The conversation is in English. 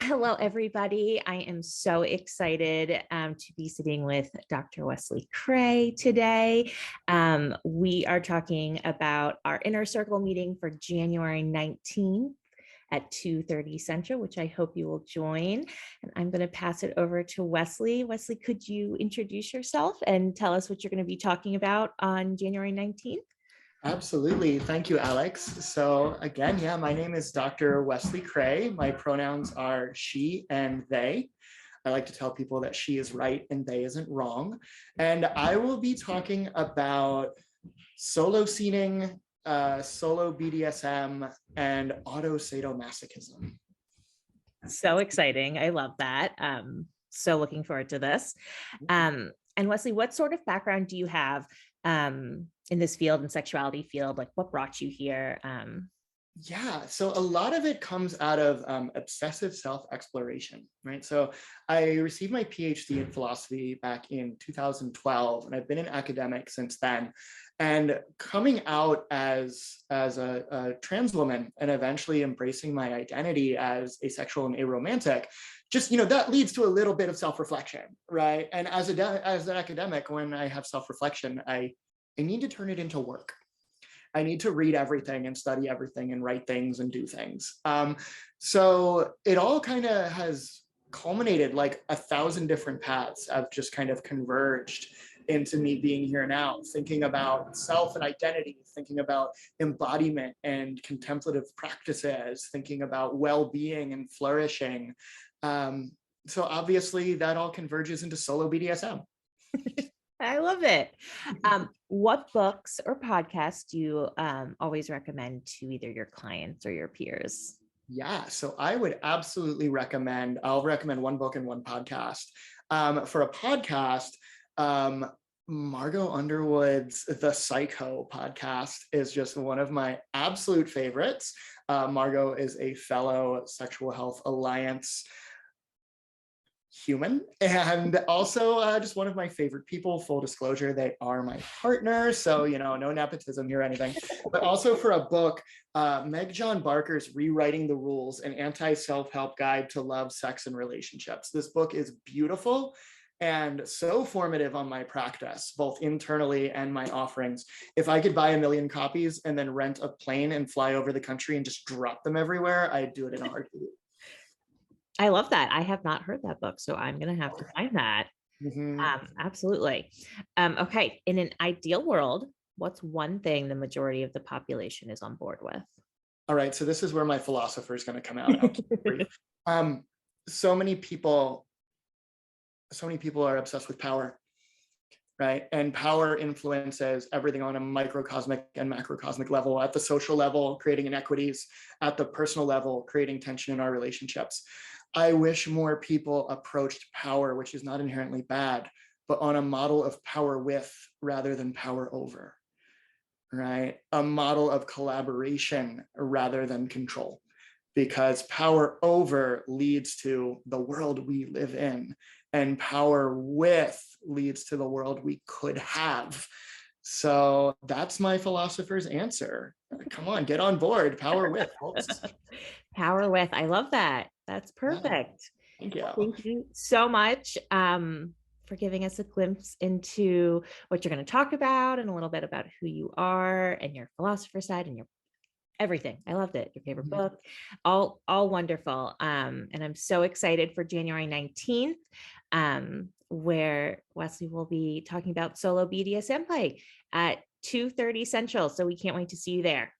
Hello, everybody. I am so excited to be sitting with Dr. Wesley Cray today. We are talking about our Inner Circle meeting for January 19th at 2:30 Central, which I hope you will join. And I'm going to pass it over to Wesley. Wesley, could you introduce yourself and tell us what you're going to be talking about on January 19th? Absolutely. Thank you, Alex. So again, my name is Dr. Wesley Cray. My pronouns are she and they. I like to tell people that she is right and they isn't wrong. And I will be talking about solo scening, solo BDSM, and autosadomasochism. So exciting. I love that. So looking forward to this. And Wesley, what sort of background do you have in this field and sexuality field? Like what brought you here? So a lot of it comes out of obsessive self-exploration, right? So I received my PhD in philosophy back in 2012, and I've been an academic since then. And coming out as a trans woman and eventually embracing my identity as asexual and aromantic, just, that leads to a little bit of self-reflection, right? And as an academic, when I have self-reflection, I need to turn it into work. I need to read everything and study everything and write things and do things. So it all kind of has culminated, like 1,000 different paths have just kind of converged into me being here now, thinking about self and identity, thinking about embodiment and contemplative practices, thinking about well-being and flourishing. So obviously that all converges into solo BDSM. I love it. What books or podcasts do you always recommend to either your clients or your peers? So I would absolutely recommend, I'll recommend one book and one podcast. For a podcast, Margot Underwood's The Psycho podcast is just one of my absolute favorites. Margot is a fellow Sexual Health Alliance human and also just one of my favorite people. Full disclosure, they are my partner, so no nepotism here or anything. But also for a book, Meg John Barker's Rewriting the Rules, an anti-self-help guide to love, sex, and relationships. This book is beautiful and so formative on my practice, both internally and my offerings. If I could buy 1 million copies and then rent a plane and fly over the country and just drop them everywhere, I'd do it in a heartbeat. I love that. I have not heard that book, so I'm going to have to find that. Absolutely. Okay. In an ideal world, what's one thing the majority of the population is on board with? All right. So this is where my philosopher is going to come out. So many people are obsessed with power, right? And power influences everything on a microcosmic and macrocosmic level, at the social level, creating inequities, at the personal level, creating tension in our relationships. I wish more people approached power, which is not inherently bad, but on a model of power with rather than power over, right? A model of collaboration rather than control, because power over leads to the world we live in, and power with leads to the world we could have. So that's my philosopher's answer. Come on, get on board. Power with. Power with. I love that. That's perfect. Thank you. Thank you so much for giving us a glimpse into what you're going to talk about and a little bit about who you are and your philosopher side and your everything. I loved it. Your favorite book, all wonderful. And I'm so excited for January 19th, where Wesley will be talking about solo BDSM play at 2:30 Central. So we can't wait to see you there.